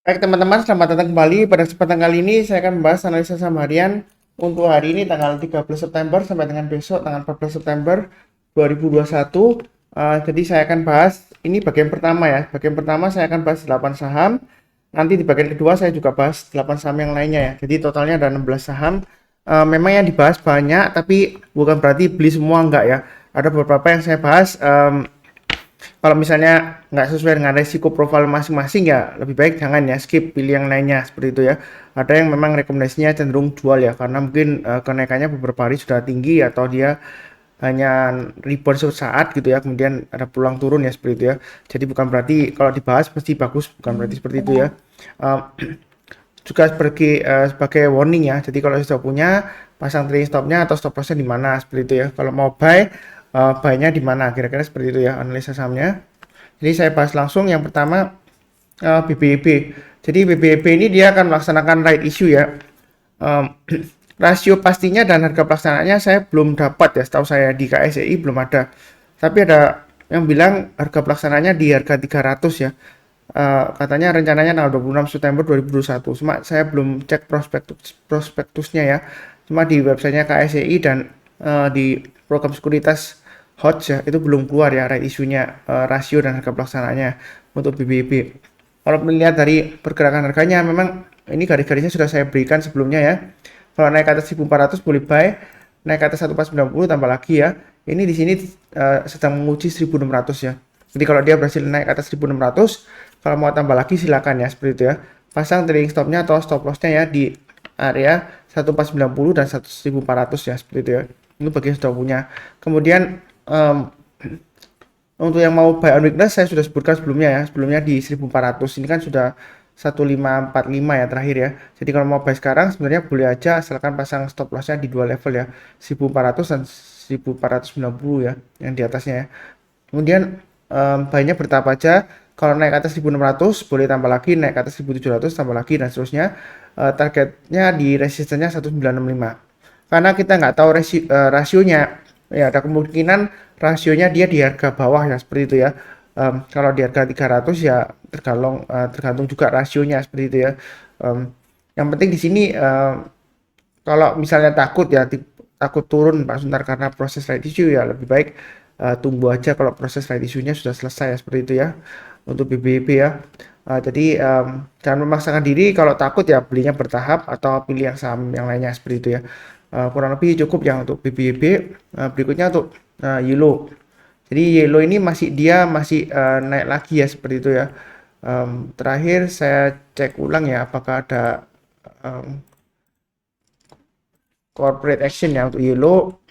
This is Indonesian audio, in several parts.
Baik teman-teman, selamat datang kembali. Pada kesempatan kali ini saya akan membahas analisa saham harian untuk hari ini tanggal 13 September sampai dengan besok tanggal 14 September 2021. Jadi saya akan bahas ini bagian pertama ya. Bagian pertama saya akan bahas 8 saham. Nanti di bagian kedua saya juga bahas 8 saham yang lainnya ya. Jadi totalnya ada 16 saham. Memang yang dibahas banyak tapi bukan berarti beli semua enggak ya. Ada beberapa yang saya bahas kalau misalnya nggak sesuai dengan resiko profil masing-masing ya lebih baik jangan ya, skip, pilih yang lainnya seperti itu ya. Ada yang memang rekomendasinya cenderung jual ya karena mungkin kenaikannya beberapa hari sudah tinggi atau dia hanya rebound sesaat gitu ya, kemudian ada peluang turun ya seperti itu ya. Jadi bukan berarti kalau dibahas pasti bagus, bukan berarti seperti itu ya. Uh, juga sebagai warning ya. Jadi kalau sudah punya, pasang trading stopnya atau stop lossnya di mana seperti itu ya. Kalau mau buy, buy-nya di mana kira-kira seperti itu ya analisa sahamnya. Jadi saya bahas langsung yang pertama, BBB. Jadi BBB ini dia akan melaksanakan right issue ya. Um, Rasio pastinya dan harga pelaksanaannya saya belum dapat ya, setahu saya di KSEI belum ada. Tapi ada yang bilang harga pelaksanaannya di harga 300 ya. Katanya rencananya tanggal 26 September 2021. Cuma saya belum cek prospektusnya ya. Cuma di websitenya KSEI dan di program sekuritas HODS ya, itu belum keluar ya right isunya, rasio dan harga pelaksanaannya untuk BBB. Kalau melihat dari pergerakan harganya memang ini garis-garisnya sudah saya berikan sebelumnya ya. Kalau naik ke atas 1400 boleh buy, naik ke atas 1490 tambah lagi ya. Ini di sini sedang menguji 1600 ya. Jadi kalau dia berhasil naik ke atas 1600, kalau mau tambah lagi silakan ya seperti itu ya. Pasang trading stopnya atau stop lossnya ya di area 1490 dan 1400 ya seperti itu ya. Ini bagi yang sudah punya. Kemudian untuk yang mau buy on weakness saya sudah sebutkan sebelumnya ya. Sebelumnya di 1400 ini kan sudah 1545 ya terakhir ya. Jadi kalau mau buy sekarang sebenarnya boleh aja asalkan pasang stop lossnya di dua level ya. 1400 dan 1490 ya yang di atasnya ya. Kemudian buy-nya bertahap aja. Kalau naik ke atas 1600 boleh tambah lagi, naik ke atas 1700 tambah lagi dan seterusnya. Targetnya di resistennya 1965. Karena kita nggak tahu rasionya, ya ada kemungkinan rasionya dia di harga bawah ya seperti itu ya. Kalau di harga 300 ya tergantung juga rasionya seperti itu ya. Yang penting di sini kalau misalnya takut ya takut turun Pak Suntar karena proses right issue ya lebih baik tunggu aja kalau proses right issue-nya sudah selesai ya seperti itu ya untuk BBB ya. Jadi jangan memaksakan diri, kalau takut ya belinya bertahap atau pilih yang saham yang lainnya seperti itu ya. Kurang lebih cukup yang untuk BBB. Berikutnya untuk Yellow. Jadi Yellow ini masih naik lagi ya seperti itu ya. Terakhir saya cek ulang ya apakah ada um, corporate action ya untuk Yellow.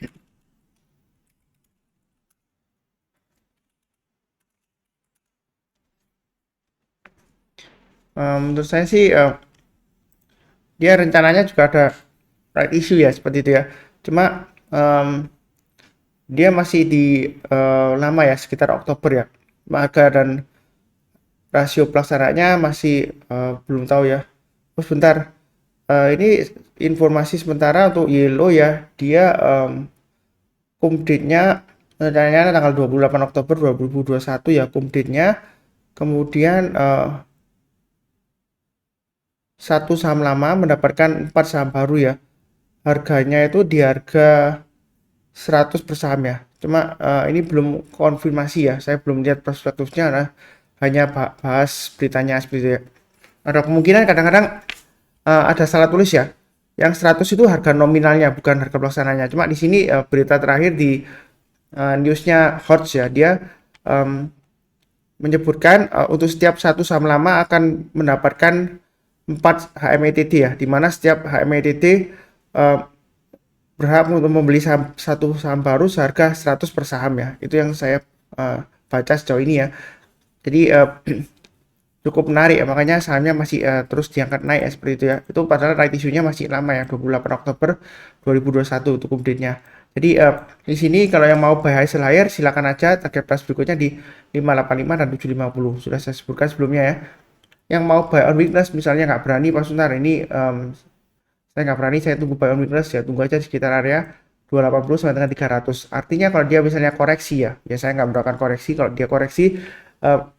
Menurut saya sih dia rencananya juga ada right issue ya seperti itu ya. Cuma dia masih di lama ya sekitar Oktober ya. Harga dan rasio pelaksananya masih belum tahu ya. Oh sebentar, ini informasi sementara untuk Yellow ya. Dia cum date-nya rencananya tanggal 28 Oktober 2021 ya cum date-nya. Kemudian satu saham lama mendapatkan 4 saham baru ya. Harganya itu di harga 100 per saham ya. Cuma ini belum konfirmasi ya. Saya belum lihat prospektusnya nah, hanya bahas beritanya seperti itu ya. Ada kemungkinan kadang-kadang ada salah tulis ya. Yang 100 itu harga nominalnya bukan harga pelaksananya. Cuma di sini berita terakhir di newsnya HOTS ya. Dia um, menyebutkan untuk setiap satu saham lama akan mendapatkan 4 HMETT ya. Di mana setiap HMETT berhak untuk membeli satu saham baru seharga 100 per saham ya. Itu yang saya baca sejauh ini ya. Jadi cukup menarik ya, makanya sahamnya masih terus diangkat naik ya seperti itu ya. Itu padahal right issue-nya masih lama ya, 28 Oktober 2021 untuk update-nya. Jadi di sini kalau yang mau buy high sell higher silakan aja, target price berikutnya di 585 dan 750. Sudah saya sebutkan sebelumnya ya. Yang mau buy on weakness misalnya nggak berani Pak Suntar ini saya nggak berani, saya tunggu buy on weakness ya, tunggu aja di sekitar area 280 sampai dengan 300. Artinya kalau dia misalnya koreksi ya, ya saya nggak mendoakan koreksi, kalau dia koreksi uh,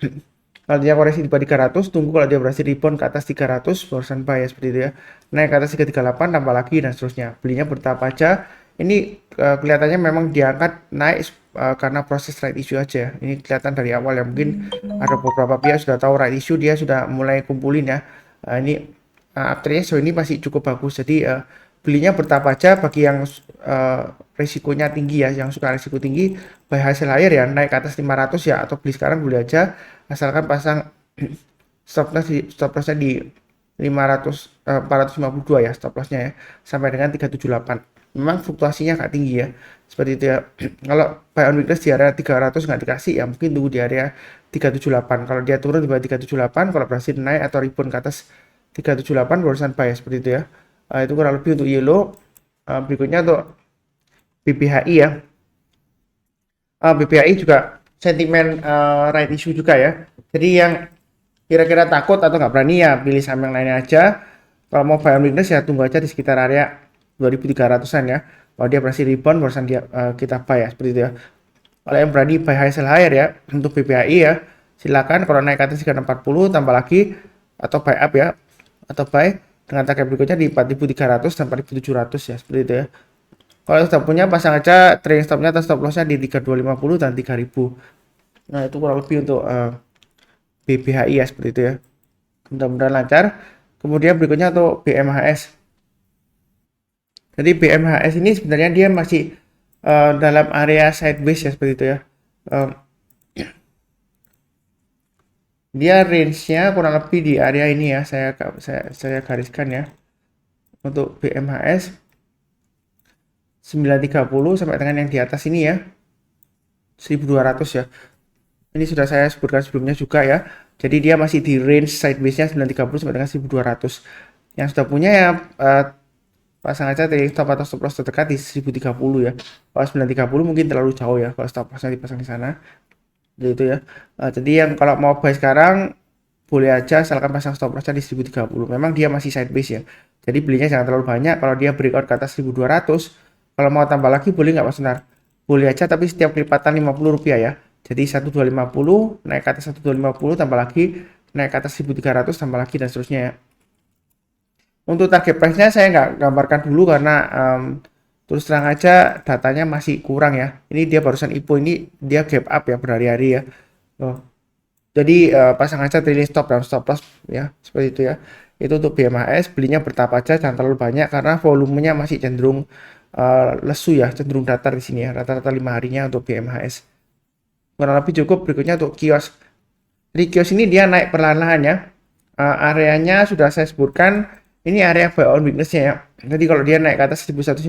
Kalau dia koreksi di bawah 300, tunggu kalau dia berhasil rebound ke atas 300, barusan buy ya, seperti itu ya. Naik ke atas 338, tambah lagi dan seterusnya. Belinya bertahap aja. Ini kelihatannya memang diangkat naik karena proses right issue aja ya. Ini kelihatan dari awal ya. Mungkin ada beberapa pihak sudah tahu right issue, dia sudah mulai kumpulin ya. Ini afternya so ini masih cukup bagus. Jadi belinya bertahap aja bagi yang risikonya tinggi ya, yang suka risiko tinggi, buy hasil higher ya, naik ke atas 500 ya, atau beli sekarang beli aja, asalkan pasang stop lossnya di 452 ya stop lossnya ya, sampai dengan 378. Memang fluktuasinya agak tinggi ya, seperti itu ya. Kalau buy on weakness di area 300 nggak dikasih ya, mungkin tunggu di area 378. Kalau dia turun di bawah 378, kalau berhasil naik atau rebound ke atas 378 barusan buy ya, seperti itu ya. Itu kurang lebih untuk yellow. Berikutnya untuk BBHI ya. BBHI juga sentimen right issue juga ya. Jadi yang kira-kira takut atau nggak berani ya pilih saham yang lainnya aja. Kalau mau buy on weakness ya tunggu aja di sekitar area 2300-an ya. Kalau dia berhasil rebound barusan dia kita buy ya, seperti itu ya. Kalau yang berani buy high sell higher ya untuk BBHI ya, silakan. Kalau naik ke atas 340 tambah lagi, atau buy up ya, atau buy dengan target berikutnya di 4300 dan 4700 ya, seperti itu ya. Kalau sudah punya, pasang aja trailing stopnya atau stop lossnya di 3250 dan 3000. Nah itu kurang lebih untuk BBHI ya, seperti itu ya. Mudah-mudahan lancar. Kemudian berikutnya untuk BMHS. Jadi BMHS ini sebenarnya dia masih dalam area sideways ya, seperti itu ya. Dia range-nya kurang lebih di area ini ya. Saya gariskan ya. Untuk BMHS 930 sampai dengan yang di atas ini ya, 1200 ya. Ini sudah saya sebutkan sebelumnya juga ya. Jadi dia masih di range sideways-nya 930 sampai dengan 1200. Yang sudah punya ya pasang aja trailing stop atau stop loss terdekat di 1030 ya. Kalau 930 mungkin terlalu jauh ya kalau stop lossnya dipasang di sana. Jadi itu ya. Jadi yang kalau mau buy sekarang boleh aja, asalkan pasang stop lossnya di 1030. Memang dia masih sideways ya. Jadi belinya jangan terlalu banyak. Kalau dia breakout ke atas 1200, kalau mau tambah lagi boleh nggak Mas Sunar? Boleh aja, tapi setiap kelipatan Rp50 ya. Jadi 1250 naik ke atas 1250 tambah lagi, naik ke atas 1300 tambah lagi dan seterusnya ya. Untuk target price-nya saya nggak gambarkan dulu karena terus terang aja datanya masih kurang ya. Ini dia barusan IPO, ini dia gap up ya berhari-hari ya. Jadi pasang aja trailing stop dan stop loss ya, seperti itu ya. Itu untuk BMHS, belinya bertahap aja, jangan terlalu banyak karena volumenya masih cenderung lesu ya, cenderung datar di sini ya, rata-rata 5 harinya untuk BMHS. Kurang lebih cukup. Berikutnya untuk kios. Jadi kios ini dia naik perlahan-lahan ya. Areanya sudah saya sebutkan, ini area buy on weakness-nya ya. Jadi kalau dia naik ke atas 1150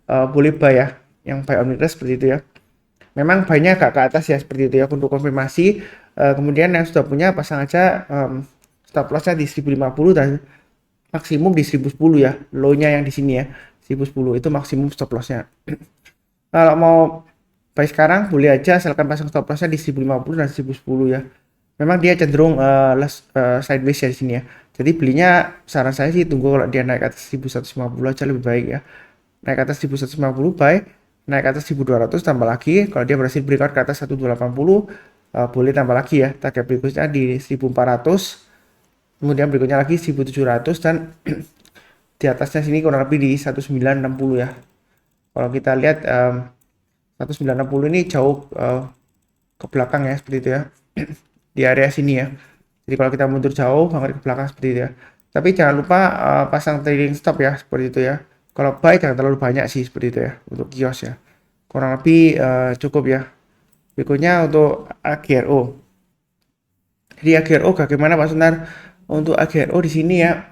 boleh buy ya, yang buy on weakness seperti itu ya. Memang buy-nya agak ke atas ya, seperti itu ya, untuk konfirmasi. Kemudian yang sudah punya pasang aja stop loss-nya di 1050 dan maksimum di 1010 ya. Low-nya yang di sini ya, 1010 itu maksimum stop loss-nya. Kalau mau buy sekarang boleh aja, asalkan pasang stop loss-nya di 1050 dan 1010 ya. Memang dia cenderung sideways ya di sini ya. Jadi belinya saran saya sih tunggu kalau dia naik ke atas 1150 aja lebih baik ya. Naik ke atas 1150 buy, naik ke atas 1200 tambah lagi. Kalau dia berhasil breakout ke atas 1280 boleh tambah lagi ya. Target berikutnya di 1400. Kemudian berikutnya lagi 1700 dan di atasnya sini kurang lebih di 1960 ya. Kalau kita lihat 1960 ini jauh ke belakang ya, seperti itu ya. Di area sini ya. Jadi kalau kita mundur jauh banget ke belakang seperti itu ya. Tapi jangan lupa pasang trailing stop ya, seperti itu ya. Kalau buy jangan terlalu banyak sih, seperti itu ya, untuk kios ya. Kurang lebih cukup ya. Berikutnya untuk AGRO. Jadi AGRO bagaimana Pak Sunar? Untuk AGRO di sini ya,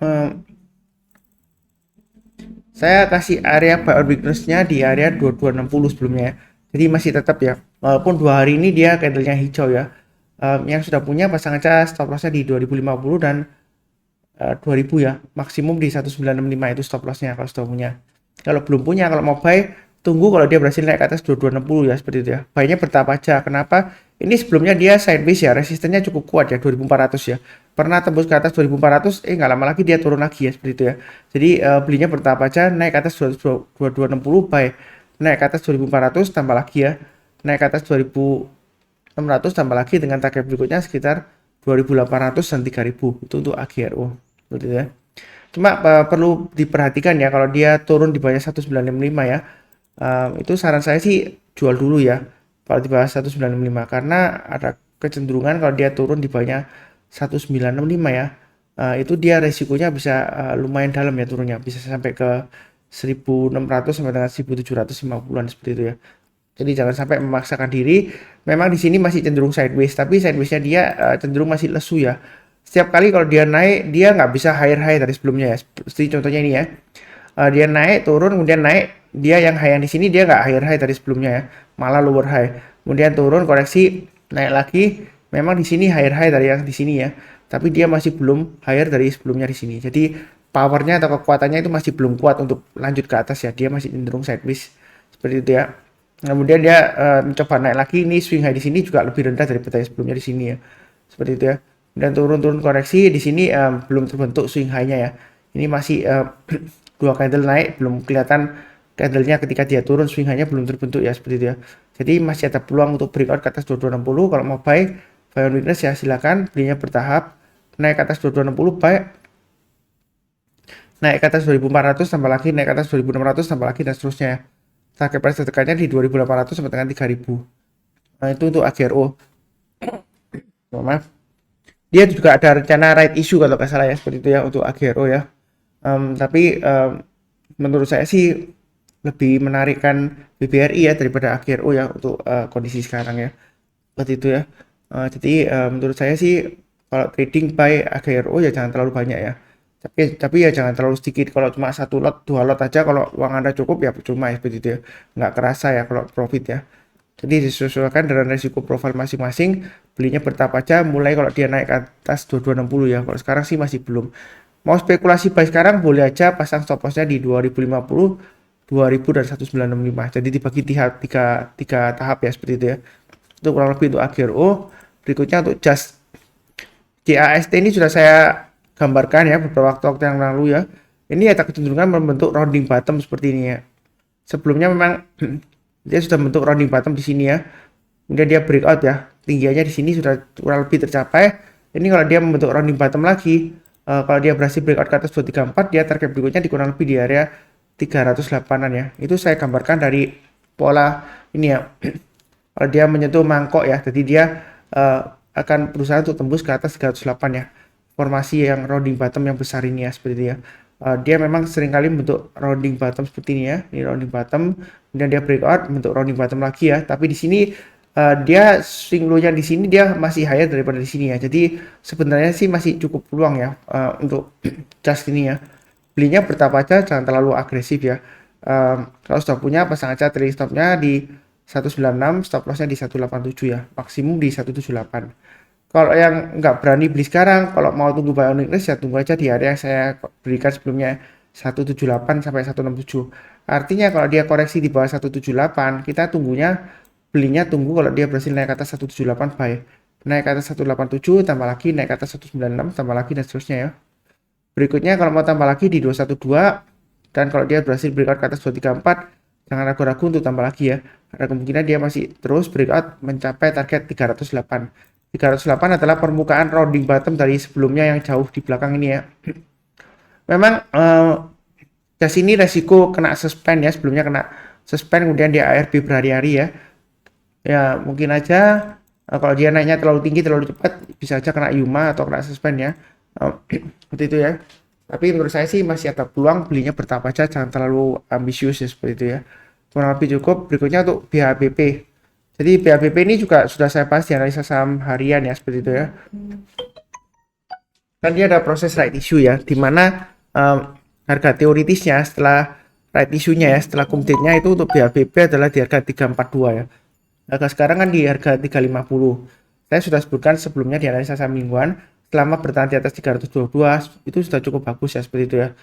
saya kasih area buy on weakness-nya di area 2260 sebelumnya ya. Jadi masih tetap ya, walaupun 2 hari ini dia candlenya hijau ya. Yang sudah punya pasang aja stop lossnya di 2050 dan 2000 ya, maksimum di 1965 itu stop lossnya kalau sudah punya. Kalau belum punya, kalau mau buy tunggu kalau dia berhasil naik ke atas 2260 ya, seperti itu ya. Buy-nya bertahap aja. Kenapa? Ini sebelumnya dia sideways ya, resistennya cukup kuat ya, 2400 ya. Pernah tembus ke atas 2400, nggak lama lagi dia turun lagi ya, seperti itu ya. Jadi belinya bertahap aja, naik ke atas 2260 buy, naik ke atas 2400 tambah lagi ya, naik ke atas 2600 tambah lagi dengan target berikutnya sekitar 2.800 dan 3.000 itu untuk AGRO seperti itu ya. Cuma perlu diperhatikan ya kalau dia turun di bawah 1965 ya. Itu saran saya sih jual dulu ya kalau di bawah 1965 karena ada kecenderungan kalau dia turun di bawahnya 1965 ya. Itu dia resikonya bisa lumayan dalam ya turunnya, bisa sampai ke 1.600 sampai dengan 1.750-an seperti itu ya. Jadi jangan sampai memaksakan diri. Memang di sini masih cenderung sideways, tapi sidewaysnya dia cenderung masih lesu ya. Setiap kali kalau dia naik, dia nggak bisa higher high dari sebelumnya ya. Seperti contohnya ini ya. Dia naik, turun, kemudian naik. Dia yang high yang di sini dia nggak higher high dari sebelumnya ya, malah lower high. Kemudian turun, koreksi, naik lagi. Memang di sini higher high dari yang di sini ya, tapi dia masih belum higher dari sebelumnya di sini. Jadi powernya atau kekuatannya itu masih belum kuat untuk lanjut ke atas ya. Dia masih cenderung sideways seperti itu ya. Kemudian dia mencoba naik lagi, ini swing high di sini juga lebih rendah daripada yang sebelumnya di sini ya. Seperti itu ya. Dan turun-turun koreksi di sini belum terbentuk swing high-nya ya. Ini masih dua candle naik, belum kelihatan candle-nya ketika dia turun, swing high-nya belum terbentuk ya seperti itu ya. Jadi masih ada peluang untuk breakout ke atas 2260. Kalau mau buy on weakness ya silakan, belinya bertahap. Naik ke atas 2260 buy. Naik ke atas 2400 tambah lagi, naik ke atas 2600 tambah lagi dan seterusnya ya. Target price tertekannya di 2800 sampai dengan 3000. Nah, itu untuk AGRO. Maaf. Dia juga ada rencana right issue kalau nggak salah ya, seperti itu ya untuk AGRO ya. Tapi menurut saya sih lebih menarikkan BBRI ya daripada AGRO ya untuk kondisi sekarang ya. Seperti itu ya. Jadi menurut saya sih kalau trading buy AGRO ya jangan terlalu banyak ya. Tapi ya jangan terlalu sedikit. Kalau cuma satu lot, dua lot aja, kalau uang Anda cukup ya percuma ya seperti itu ya. Nggak kerasa ya kalau profit ya. Jadi disesuaikan dengan resiko profil masing-masing. Belinya bertahap aja, mulai kalau dia naik ke atas 2260 ya. Kalau sekarang sih masih belum. Mau spekulasi buy sekarang boleh aja, pasang stop lossnya di 2050, 2000 dan 1965. Jadi dibagi tiga tahap ya seperti itu ya. Itu kurang lebih untuk AGRO. Berikutnya untuk JAST ini sudah saya gambarkan ya beberapa waktu yang lalu ya. Ini ada kecenderungan membentuk rounding bottom seperti ini ya. Sebelumnya memang dia sudah membentuk rounding bottom di sini ya. Kemudian dia breakout ya. Tingginya di sini sudah kurang lebih tercapai. Ini kalau dia membentuk rounding bottom lagi, kalau dia berhasil breakout ke atas 234, dia target berikutnya di kurang lebih di area 308-an ya. Itu saya gambarkan dari pola ini ya. Kalau dia menyentuh mangkok ya, jadi dia akan berusaha untuk tembus ke atas 308 ya. Formasi yang rounding bottom yang besar ini ya seperti itu ya. Dia memang seringkali bentuk rounding bottom seperti ini ya. Ini rounding bottom, kemudian dia breakout bentuk rounding bottom lagi ya. Tapi di sini dia swing low-nya di sini dia masih higher daripada di sini ya. Jadi sebenarnya sih masih cukup peluang ya untuk just ini ya. Belinya bertahap aja, jangan terlalu agresif ya. Kalau sudah punya, pasang aja trailing stop-nya di 196, stop loss-nya di 187 ya. Maksimum di 178. Kalau yang nggak berani beli sekarang, kalau mau tunggu buy on weakness ya tunggu aja di area yang saya berikan sebelumnya 178 sampai 167. Artinya kalau dia koreksi di bawah 178, kita belinya tunggu kalau dia berhasil naik ke atas 178 buy. Naik ke atas 187 tambah lagi, naik ke atas 196 tambah lagi dan seterusnya ya. Berikutnya kalau mau tambah lagi di 212 dan kalau dia berhasil breakout ke atas 234, jangan ragu-ragu untuk tambah lagi ya. Ada kemungkinan dia masih terus breakout mencapai target 308. 308 adalah permukaan rounding bottom dari sebelumnya yang jauh di belakang ini ya. Memang di sini resiko kena suspend ya, sebelumnya kena suspend kemudian dia ARB berhari-hari ya. Ya mungkin aja kalau dia naiknya terlalu tinggi terlalu cepat bisa aja kena Yuma atau kena suspend ya. Seperti itu ya. Tapi menurut saya sih masih ada peluang, belinya bertahap aja, jangan terlalu ambisius ya seperti itu ya. Kurang lebih cukup. Berikutnya untuk BHBP. Jadi BHBP ini juga sudah saya bahas di analisa saham harian ya seperti itu ya. Dan dia ada proses right issue ya, dimana harga teoritisnya setelah right issue-nya ya, setelah kumdate-nya itu untuk BHBP adalah di harga 342 ya. Harga sekarang kan di harga 350. Saya sudah sebutkan sebelumnya di analisa saham mingguan, selama bertahan di atas 322 itu sudah cukup bagus ya seperti itu ya.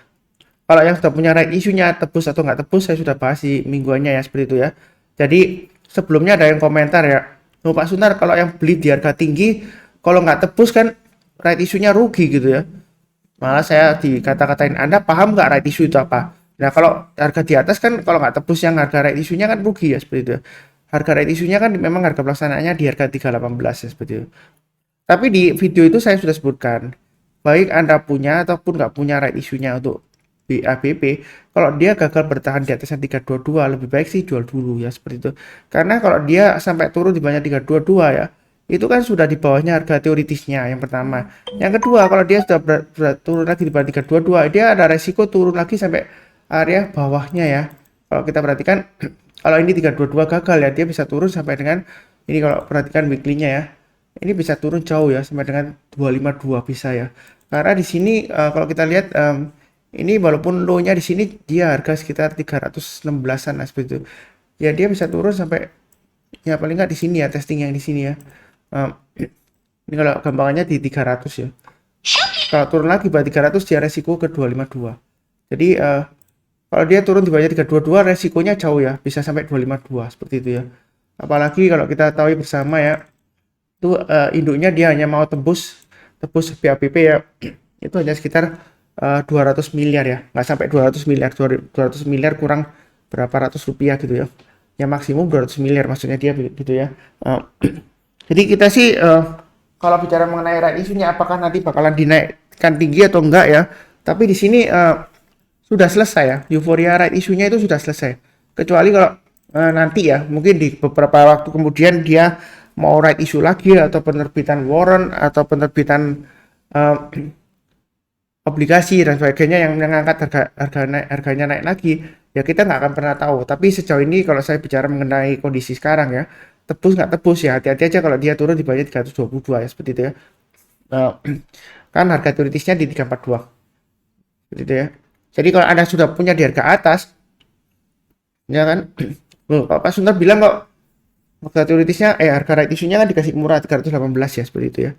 Kalau yang sudah punya right issue-nya tebus atau nggak tebus saya sudah bahas di mingguannya ya seperti itu ya. Jadi sebelumnya ada yang komentar ya, oh, Pak Sunar kalau yang beli di harga tinggi kalau nggak tebus kan right issue-nya rugi gitu ya. Malah saya dikata-katain, Anda paham nggak right issue itu apa? Nah kalau harga di atas kan kalau nggak tebus yang harga right issue-nya kan rugi ya seperti itu ya. Harga right issue-nya kan memang harga pelaksanaannya di harga 318 ya seperti itu. Tapi di video itu saya sudah sebutkan, baik Anda punya ataupun nggak punya right issue-nya untuk BABP, kalau dia gagal bertahan di atasnya 322, lebih baik sih jual dulu ya seperti itu. Karena kalau dia sampai turun di bawahnya 322 ya, itu kan sudah di bawahnya harga teoritisnya yang pertama. Yang kedua, kalau dia sudah turun lagi di bawah 322, dia ada resiko turun lagi sampai area bawahnya ya. Kalau kita perhatikan, kalau ini 322 gagal ya, dia bisa turun sampai dengan ini kalau perhatikan weekly-nya ya. Ini bisa turun jauh ya sampai dengan 252 bisa ya. Karena di sini kalau kita lihat ini walaupun low-nya di sini dia harga sekitar 316-an lah seperti itu. Ya dia bisa turun sampai ya paling nggak di sini ya testing yang di sini ya. Um, ini kalau gampangannya di 300 ya. Kalau turun lagi berarti 300 dia resiko ke 252. Jadi kalau dia turun di bawah 322 resikonya jauh ya, bisa sampai 252 seperti itu ya. Apalagi kalau kita tahu bersama ya, itu induknya dia hanya mau tebus BAPP ya, itu hanya sekitar 200 miliar ya, nggak sampai 200 miliar, 200 miliar kurang berapa ratus rupiah gitu ya. Ya maksimum 200 miliar maksudnya dia gitu ya. Jadi kita sih kalau bicara mengenai right issue-nya apakah nanti bakalan dinaikkan tinggi atau enggak ya. Tapi di sini sudah selesai ya. Euforia right issue-nya itu sudah selesai. Kecuali kalau nanti ya, mungkin di beberapa waktu kemudian dia mau right issue lagi atau penerbitan warrant atau penerbitan eh, obligasi dan sebagainya yang mengangkat harganya naik lagi, ya kita nggak akan pernah tahu. Tapi sejauh ini kalau saya bicara mengenai kondisi sekarang ya, tebus nggak tebus ya, hati-hati aja kalau dia turun di bawah 322 ya seperti itu ya. Eh, kan harga teoritisnya di 342 seperti itu ya. Jadi kalau Anda sudah punya di harga atas, ya kan, loh, Pak Suntar bilang kok harga teoritisnya, harga right issue-nya kan dikasih murah 318 ya seperti itu ya.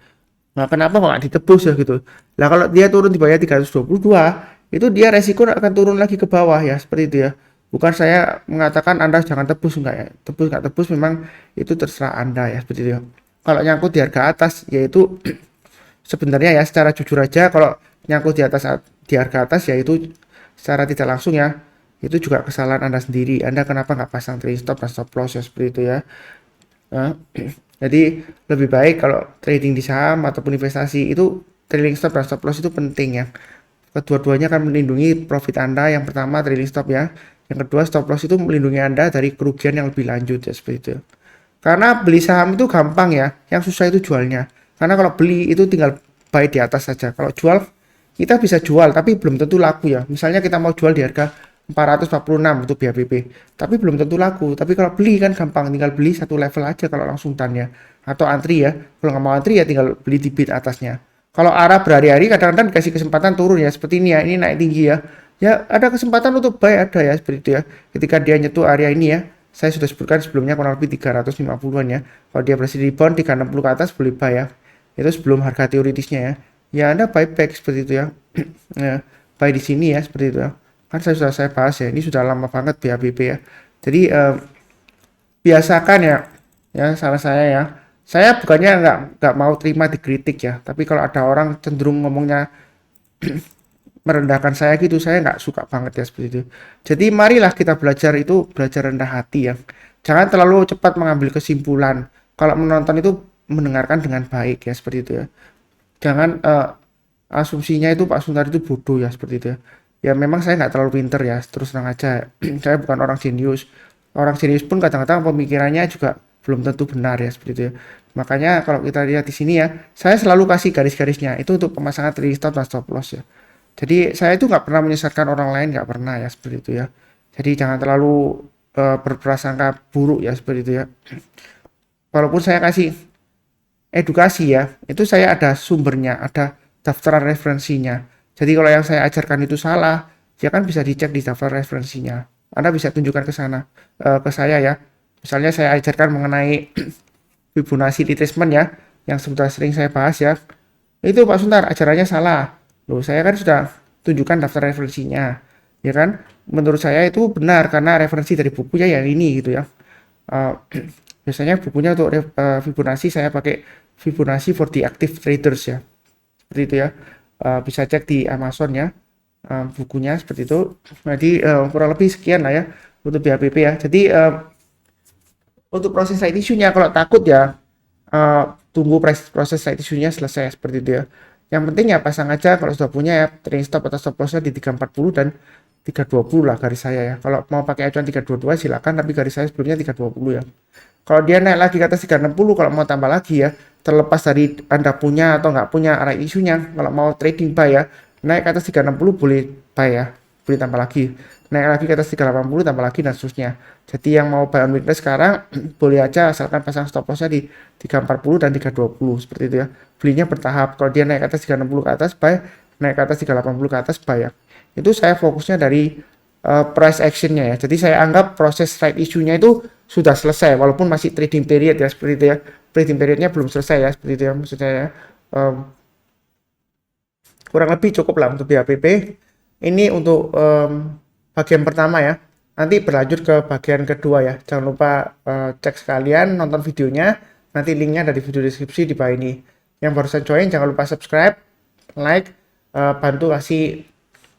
Nah, kenapa kok nggak ditebus ya gitu? Lah kalau dia turun di bawah 322, itu dia resiko akan turun lagi ke bawah ya, seperti itu ya. Bukan saya mengatakan Anda jangan tebus enggak ya. Tebus nggak tebus memang itu terserah Anda ya, seperti itu ya. Kalau nyangkut di harga atas yaitu sebenarnya ya secara jujur aja kalau nyangkut di atas di harga atas yaitu secara tidak langsung ya itu juga kesalahan Anda sendiri. Anda kenapa nggak pasang trailing stop dan stop loss ya seperti itu ya. Nah, jadi lebih baik kalau trading di saham ataupun investasi itu trailing stop dan stop loss itu penting ya. Kedua-duanya akan melindungi profit Anda. Yang pertama trailing stop ya. Yang kedua stop loss itu melindungi Anda dari kerugian yang lebih lanjut ya seperti itu. Karena beli saham itu gampang ya. Yang susah itu jualnya. Karena kalau beli itu tinggal buy di atas saja. Kalau jual kita bisa jual tapi belum tentu laku ya. Misalnya kita mau jual di harga 446 untuk BHPP. Tapi belum tentu laku. Tapi kalau beli kan gampang, tinggal beli satu level aja kalau langsung tanya. Atau antri ya. Kalau nggak mau antri ya tinggal beli di bid atasnya. Kalau arah berhari-hari kadang-kadang dikasih kesempatan turun ya. Seperti ini ya, ini naik tinggi ya. Ya ada kesempatan untuk buy ada ya seperti itu ya. Ketika dia nyentuh area ini ya. Saya sudah sebutkan sebelumnya kurang lebih 350-an ya. Kalau dia berhasil rebound 360 ke atas boleh buy ya. Itu sebelum harga teoritisnya ya. Ya Anda buy back seperti itu ya. Ya, buy di sini ya seperti itu ya. Kan saya bahas ya, ini sudah lama banget BABP ya. Jadi biasakan ya, ya salah saya ya. Saya bukannya nggak mau terima dikritik ya, tapi kalau ada orang cenderung ngomongnya merendahkan saya gitu, saya nggak suka banget ya seperti itu. Jadi marilah kita belajar itu belajar rendah hati ya. Jangan terlalu cepat mengambil kesimpulan. Kalau menonton itu mendengarkan dengan baik ya seperti itu ya. Jangan asumsinya itu Pak Suntar itu bodoh ya seperti itu ya. Ya memang saya nggak terlalu pinter ya, terus terang aja. Saya bukan orang jenius. Orang jenius pun kadang-kadang pemikirannya juga belum tentu benar ya seperti itu ya. Makanya kalau kita lihat di sini ya, saya selalu kasih garis-garisnya. Itu untuk pemasangan trailing stop dan stop loss ya. Jadi saya itu nggak pernah menyesatkan orang lain, nggak pernah ya seperti itu ya. Jadi jangan terlalu berprasangka buruk ya seperti itu ya. Walaupun saya kasih edukasi ya, itu saya ada sumbernya, ada daftar referensinya. Jadi kalau yang saya ajarkan itu salah, ya kan bisa dicek di daftar referensinya. Anda bisa tunjukkan ke sana, ke saya ya. Misalnya saya ajarkan mengenai Fibonacci retracement ya, yang sudah sering saya bahas ya. Itu Pak Suntar, ajarannya salah. Loh, saya kan sudah tunjukkan daftar referensinya. Ya kan? Menurut saya itu benar karena referensi dari bukunya yang ini gitu ya. Uh, biasanya bukunya untuk Fibonacci saya pakai Fibonacci for the active traders ya. Seperti itu ya. Bisa cek di Amazon ya. Bukunya seperti itu. Jadi kurang lebih sekian lah ya untuk BHPP ya. Jadi untuk proses side issue-nya kalau takut ya tunggu proses right issue-nya selesai seperti itu ya. Yang penting ya pasang aja kalau sudah punya ya trading stop atau stop loss-nya di 340 dan 320 lah garis saya ya. Kalau mau pakai acuan 322 silakan, tapi garis saya sebelumnya 320 ya. Kalau dia naik lagi ke atas 360, kalau mau tambah lagi ya, terlepas dari Anda punya atau nggak punya right issue-nya, kalau mau trading buy ya, naik ke atas 360 boleh buy ya, boleh tambah lagi. Naik lagi ke atas 380 tambah lagi dan seterusnya. Jadi yang mau buy on weakness sekarang boleh aja asalkan pasang stop loss-nya di 340 dan 320 seperti itu ya. Belinya bertahap. Kalau dia naik ke atas 360 ke atas buy, naik ke atas 380 ke atas buy ya. Itu saya fokusnya dari price actionnya ya. Jadi saya anggap proses right issue-nya itu sudah selesai walaupun masih trading period ya seperti itu ya. Trading periodnya belum selesai ya seperti itu ya maksudnya ya. Kurang lebih cukup lah untuk BHPP. Ini untuk bagian pertama ya. Nanti berlanjut ke bagian kedua ya. Jangan lupa cek sekalian, nonton videonya. Nanti linknya ada di video deskripsi di bawah ini. Yang barusan join jangan lupa subscribe, like, bantu kasih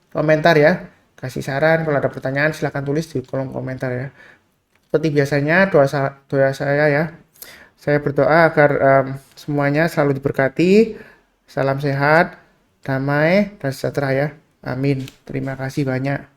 komentar ya. Kasih saran, kalau ada pertanyaan silahkan tulis di kolom komentar ya. Seperti biasanya doa saya ya. Saya berdoa agar semuanya selalu diberkati. Salam sehat, damai, dan sejahtera ya. Amin. Terima kasih banyak.